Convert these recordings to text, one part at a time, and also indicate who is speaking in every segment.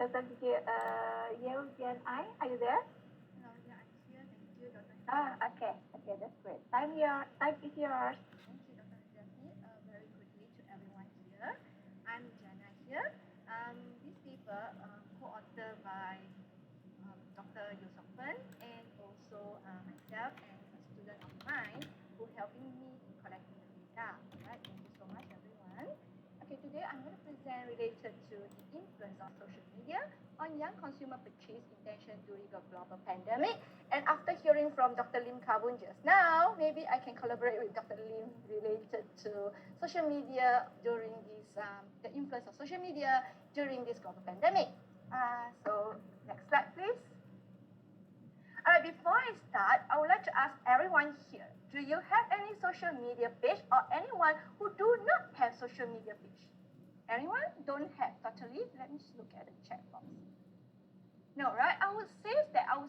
Speaker 1: Yew Ai, are you there?
Speaker 2: Hello, yeah, I'm here. Thank you, Dr.
Speaker 1: Okay, that's great. Time is yours.
Speaker 2: Thank you, Dr. Daphne. Very good day to everyone here. I'm Jana here. This paper co-authored by Dr. Yusofen and also myself and a student of mine who helping me in collecting the data. Right? Thank you so much, everyone. Okay, today I'm going to present related to the influence of social media on young consumer purchase intention during the global pandemic. And after hearing from Dr. Lim Kavun just now, maybe I can collaborate with Dr. Lim related to social media during this, the influence of social media during this global pandemic. So next slide, please. All right, before I start, I would like to ask everyone here, do you have any social media page or anyone who do not have social media page? Anyone? Don't have totally? Let me just look at the chat box. No, right? I would say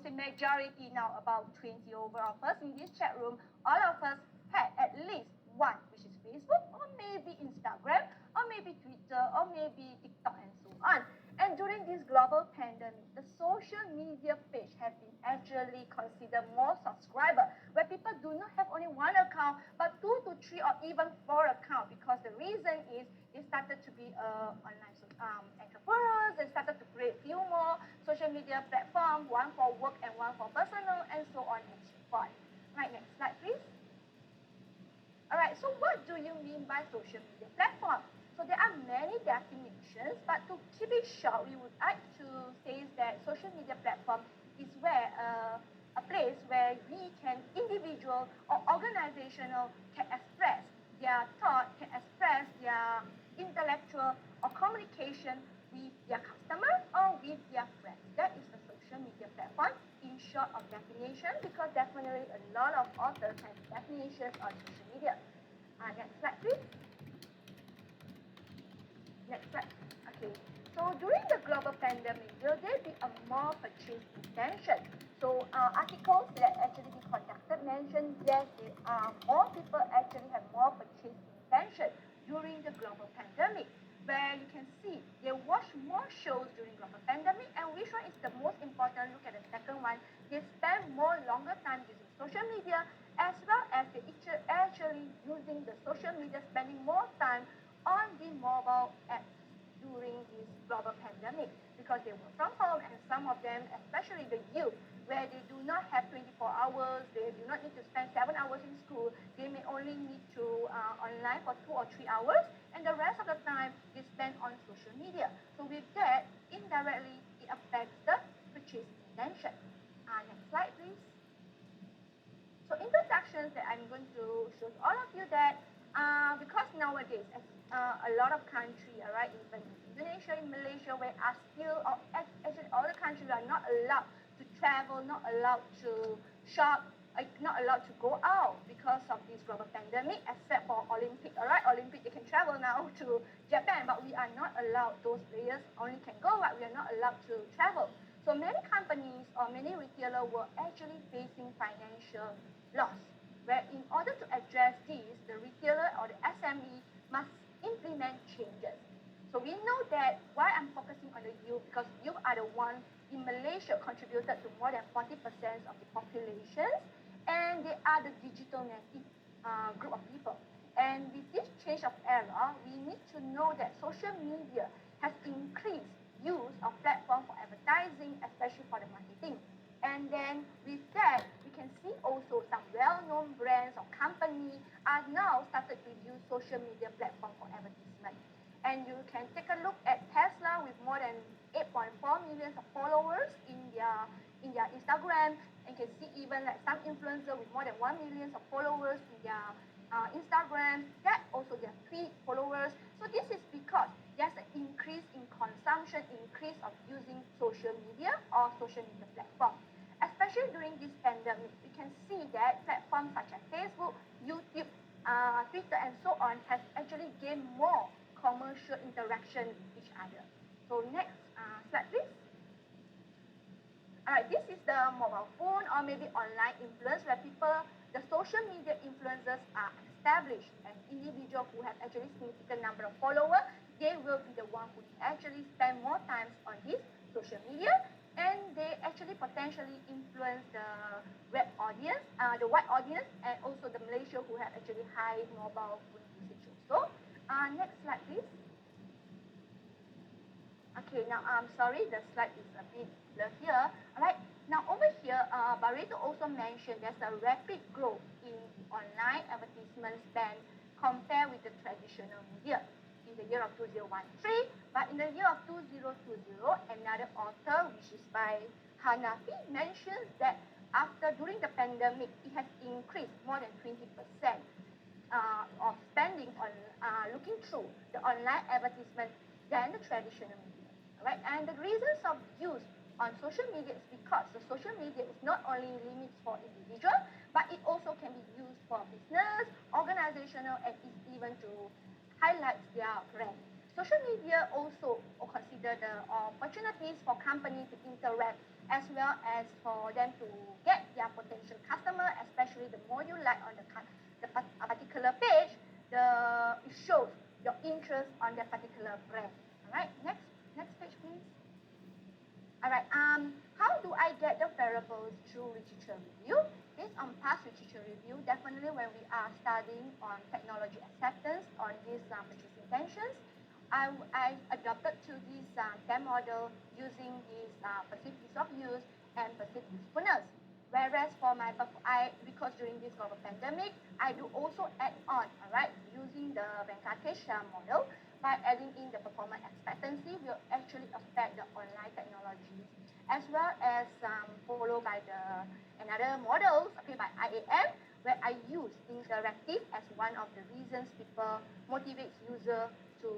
Speaker 2: majority now, about 20 over of us in this chat room, all of us had at least one, which is Facebook, or maybe Instagram, or maybe Twitter, or maybe TikTok, and so on. And during this global pandemic, the social media page have been actually considered more subscriber, where people do not have only one account, but 2 to 3 or even 4 accounts, because the reason is they started to be online entrepreneurs. They started to create few more social media platforms, one for work and one for personal, and so on and so forth. Right, next slide, please. All right, so what do you mean by social media platform? So there are many definitions, but to keep it short, we would like to say that social media platform is where a place where we can, individual or organizational, can express their thought, can express their intellectual or communication with their customer or with their friends. That is the social media platform in short of definition, because definitely a lot of authors have definitions on social media. Next slide, please. Next slide. Okay. So during the global pandemic, will there be a more purchase intention? So articles that actually be conducted mention yes, there are more people actually have more purchase intention during the global pandemic, where you can see they watch more shows during global pandemic, and which one is the most important? Look at the second one. They spend more longer time using social media, as well as they actually using the social media, spending more time on the mobile apps during this global pandemic, because they work from home, and some of them, especially the youth, where they do not have 24 hours, they do not need to spend 7 hours in school, they may only need to online for 2 or 3 hours, and the rest of the time they spend on social media. So with that, indirectly, it affects the purchase intention. Next slide, please. So introductions that I'm going to show to all of you that because nowadays, a lot of countries, right, even in Indonesia, in Malaysia, where are still, or actually all the countries are not allowed to travel, not allowed to shop, not allowed to go out because of this global pandemic, except for Olympic. All right, Olympic, they can travel now to Japan, but we are not allowed. Those players only can go, but we are not allowed to travel. So many companies or many retailers were actually facing financial loss, where in order to address this, the retailer or the SME must implement changes. So we know that why I'm focusing on the youth, because youth are the ones in Malaysia contributed to more than 40% of the population, and they are the digital native group of people. And with this change of era, we need to know that social media has increased use of platform for advertising, especially for the marketing. And then with that, we can see also some well-known brands or companies are now started to use social media platform for advertisement. And you can take a look at Tesla with more than 8.4 million of followers in their Instagram, and you can see even like some influencer with more than 1 million of followers in their Instagram, that also their tweet followers. So this is because there's an increase in consumption, increase of using social media or social media platform. Especially during this pandemic, we can see that platforms such as Facebook, YouTube, Twitter, and so on has actually gained more commercial interaction with each other. So next slide, please. All right, this is the mobile phone or maybe online influence, where people, the social media influencers are established as individuals who have actually significant number of followers. They will be the one who actually spend more time on this social media, and they actually potentially influence the web audience, the white audience, and also the Malaysia who have actually high mobile phone usage also. Next slide, please. Okay, now I'm sorry, the slide is a bit blurred here. All right, now over here, Barreto also mentioned there's a rapid growth in online advertisement spend compared with the traditional media in the year of 2013. But in the year of 2020, another author, which is by Hanafi, mentions that during the pandemic, it has increased more than 20% of spending on looking through the online advertisement than the traditional media. Right? And the reasons of use on social media is because the social media is not only limits for individual, but it also can be used for business, organizational, and even to highlight their brand. Social media also consider the opportunities for companies to interact as well as for them to get their potential customer, especially the more you like on the particular page, it shows your interest on that particular brand. All right, next page, please. All right. How do I get the variables through literature review? Based on past literature review, definitely when we are studying on technology acceptance on these purchase intentions, I adopted to this TEM model using this perceived ease of use and perceived usefulness. Whereas for because during this global pandemic, I do also add on, all right, using the Venkatesha model. By adding in the performance expectancy will actually affect the online technologies, as well as followed by another models, okay, by IAM, where I use interactive as one of the reasons people motivates user to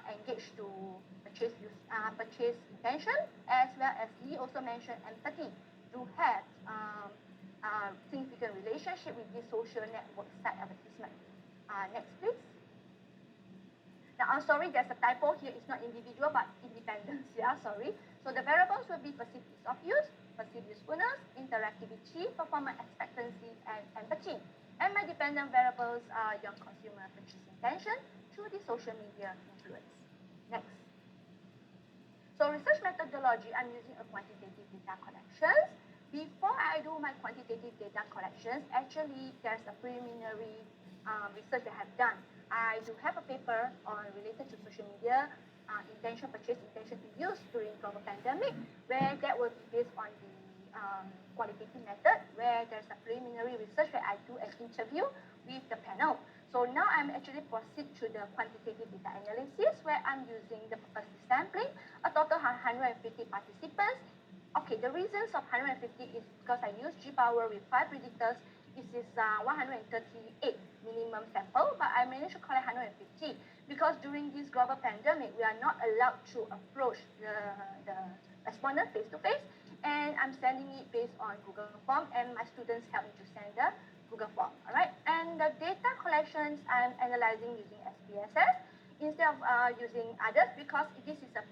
Speaker 2: engage to purchase intention, as well as he also mentioned empathy to have significant relationship with this social network site advertisement. Next, please. Now, I'm sorry, there's a typo here. It's not individual, but independence. Yeah, sorry. So the variables will be perceived ease of use, perceived usefulness, interactivity, performance expectancy, and empathy. And my dependent variables are your consumer purchase intention through the social media influence. Next. So research methodology, I'm using a quantitative data collections. Before I do my quantitative data collections, actually there's a preliminary research that I have done. I do have a paper related to social media purchase intention to use during global pandemic, where that will be based on the qualitative method, where there's a preliminary research where I do an interview with the panel. So now I'm actually proceed to the quantitative data analysis, where I'm using the purposive sampling, a total of 150 participants. Okay, the reasons of 150 is because I use G power with 5 predictors. This is 138 minimum sample, but I managed to collect 150 because during this global pandemic, we are not allowed to approach the respondent face to face, and I'm sending it based on Google Form, and my students help me to send the Google Form. All right, and the data collections I'm analyzing using SPSS instead of using others because this is a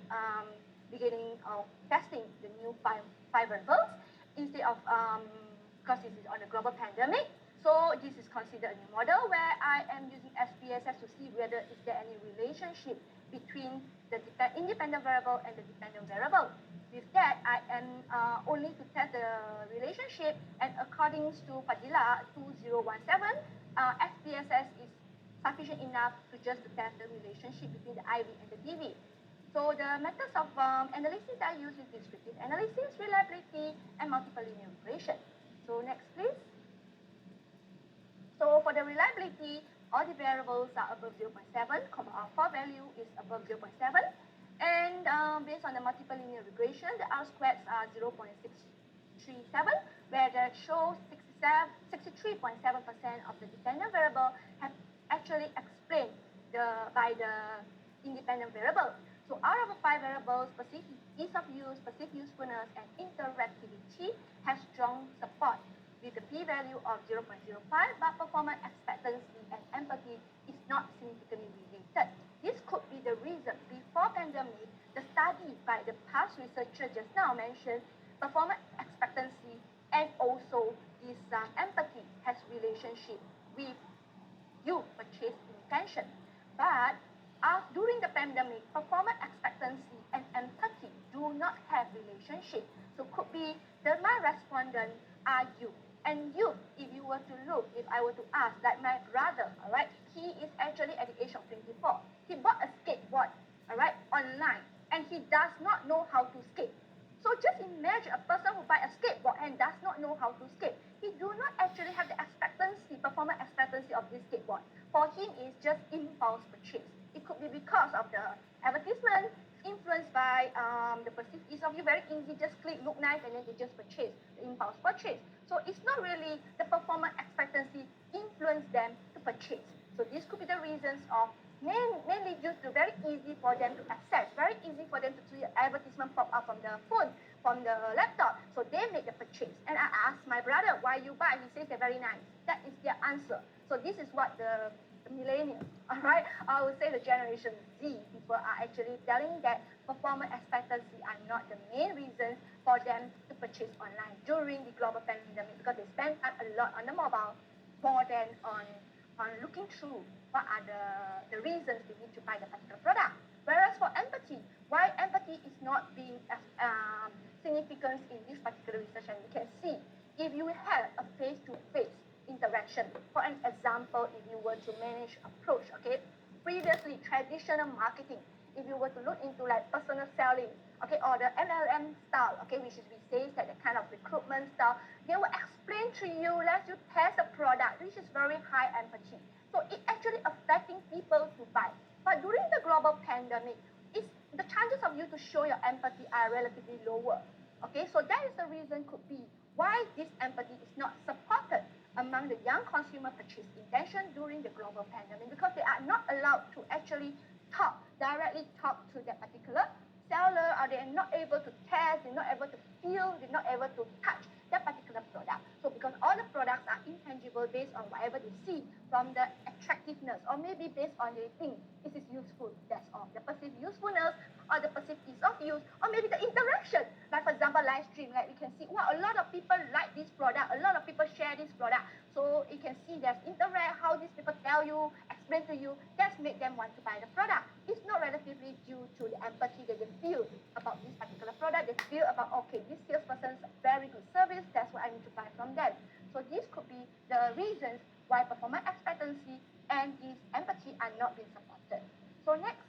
Speaker 2: beginning of testing the new five variables instead of because this is on a global pandemic. So this is considered a new model where I am using SPSS to see whether is there any relationship between the independent variable and the dependent variable. With that, I am only to test the relationship, and according to Padilla 2017, SPSS is sufficient enough to just to test the relationship between the IV and the DV. So the methods of analysis I use is descriptive analysis, reliability, and multiple linear regression. So next, please. So for the reliability, all the variables are above 0.7, alpha value is above 0.7, and based on the multiple linear regression, the R squares are 0.637, where that shows 63.7% of the dependent variable have actually explained by the independent variable. So out of the 5 variables, perceived ease of use, perceived usefulness, and interactivity has strong support with the p-value of 0.05, but performance expectancy and empathy is not significantly related. This could be the reason before pandemic, the study by the past researcher just now mentioned performance expectancy and also this empathy has relationship with you purchase intention. But during the pandemic, performance expectancy and empathy do not have relationship. So could be my respondent are you. And you, if you were to look, if I were to ask, like my brother, all right, he is actually at the age of 24. He bought a skateboard, all right, online, and he does not know how to skate. So just imagine a person who buy a skateboard and does not know how to skate. He do not actually have the expectancy, performance expectancy of this skateboard. For him, it's just impulse purchase. It could be because of the advertisement, influenced by the perceived ease of you, very easy, just click, look nice, and then they just purchase, the impulse purchase. So it's not really the performance expectancy influence them to purchase. So this could be the reasons of mainly due to very easy for them to access, very easy for them to see advertisement pop up from the phone, from the laptop. So they make the purchase. And I asked my brother, why you buy? He says they're very nice. That is their answer. So this is what the millennials, all right, I would say the generation Z people are actually telling that performance expectancy are not the main reasons for them to purchase online during the global pandemic, because they spend time a lot on the mobile more than on looking through what are the reasons they need to buy the particular product. Whereas for empathy, why empathy is not being as significant in this particular research, and we can see if you have a face-to-face interaction. For an example, if you were to manage approach, okay, previously traditional marketing, if you were to look into like personal selling, okay, or the MLM style, okay, which is we say that the kind of recruitment style, they will explain to you, let you test a product, which is very high empathy. So it actually affecting people to buy. But during the global pandemic, it's, the chances of you to show your empathy are relatively lower. Okay, so that is the reason could be why this empathy is not supported among the young consumer purchase intention during the global pandemic, because they are not allowed to actually directly talk to that particular seller, or they are not able to test, they're not able to feel, they're not able to touch that particular product. So because all the products are intangible based on whatever they see from the attractiveness, or maybe based on they think this is useful, that's all. The perceived usefulness or the perceived ease of use, or maybe the interaction. Like for example, live stream, like we can see, wow, a lot of people like this product, a lot of people share this product. So you can see there's interact, how these people tell you, explain to you, that's make them want to buy the product. It's not relatively due to the empathy that they feel about this particular product. They feel about, okay, this salesperson's very good service, that's what I need to buy from them. So this could be the reasons why performance expectancy and this empathy are not being supported. So next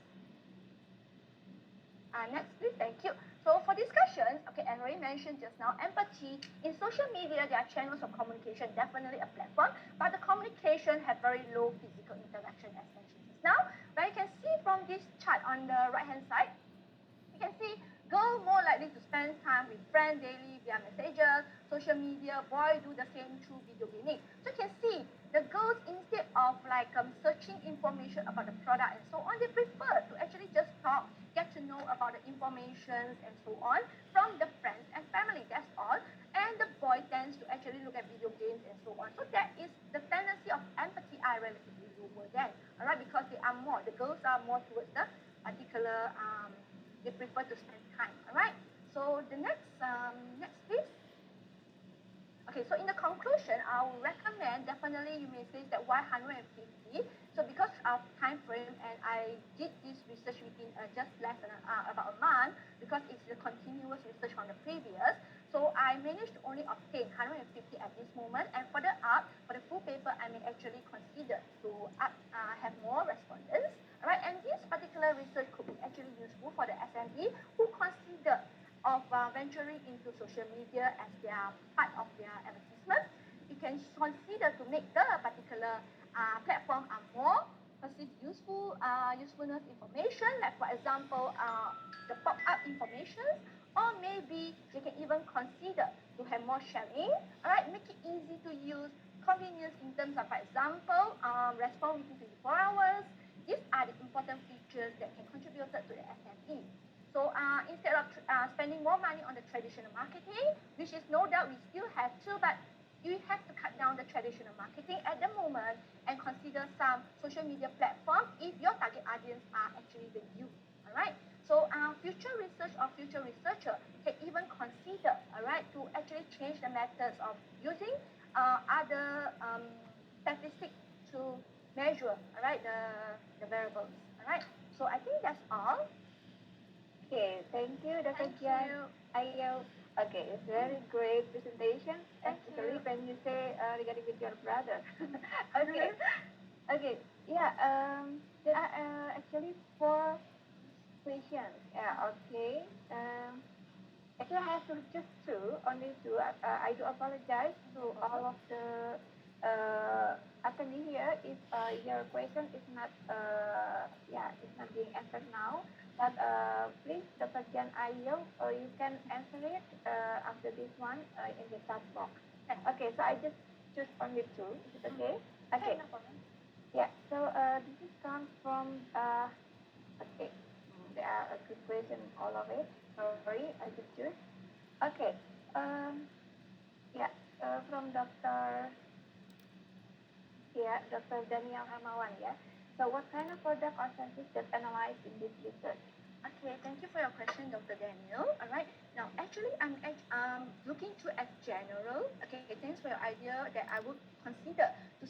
Speaker 2: please, thank you. So for discussions, okay, and Ray mentioned just now, empathy in social media, there are channels of communication, definitely a platform, but the communication have very low physical interaction as mentioned just now. But you can see from this chart on the right hand side, you can see girl more likely to spend time with friends daily via messages, social media, boy do the same through video gaming. So you can see the girls, instead of like searching information about the product and so on, they prefer to actually just talk, get to know about the information and so on from the friends and family, that's all. And the boy tends to actually look at video games and so on. So that is the tendency of empathy are relatively lower then, all right, because they are more, the girls are more towards the particular, they prefer to spend time, all right. So the next please. Okay, so in the conclusion, I will recommend, definitely you may say that why 150. So because of time frame, and I did this research within just less than about a month, because it's a continuous research from the previous. So I managed to only obtain 150 at this moment, and further up, for the full paper, I may actually consider to have more respondents. All right, and this particular research could be actually useful for the SME who consider of venturing into social media as their part of their advertisement. You can consider to make the particular platform more perceived usefulness information, like for example, the pop-up information, or maybe they can even consider to have more sharing, all right, make it easy to use, convenience in terms of, for example, respond within 24 hours. These are the important features that can contribute to the SME. So instead of spending more money on the traditional marketing, which is no doubt we still have to, but you have to cut down the traditional marketing at the moment and consider some social media platform if your target audience are actually the youth, all right? So future research or future researcher can even consider, all right, to actually change the methods of using other statistics to measure, all right, the variables, all right? So I think that's all.
Speaker 1: Okay, thank you, Dr.
Speaker 2: Thank
Speaker 1: Gia.
Speaker 2: you.
Speaker 1: Ayo. Okay, it's very great presentation,
Speaker 2: Thank
Speaker 1: especially
Speaker 2: you.
Speaker 1: when you say regarding with your brother. Okay, okay, yeah. There are actually four questions. Yeah, okay. Actually, I have to just two, only two. I do apologize to all of the attendee here if your question is not yeah, it's not being answered now. But please, Dr. Jan Ayo, you can answer it after this one in the chat box. Okay, so I just choose only two. Is it okay? Okay.
Speaker 2: No problem.
Speaker 1: Yeah. So this is comes from okay. There are a good question, all of it. Sorry, I just choose. Okay. Um, yeah, from Dr. Daniel Hermawan, yeah. So what kind of product or services that analyzed in this research?
Speaker 2: Okay, thank you for your question, Dr. Daniel. All right. Now, actually, I'm looking to as general. Okay, thanks for your idea that I would consider to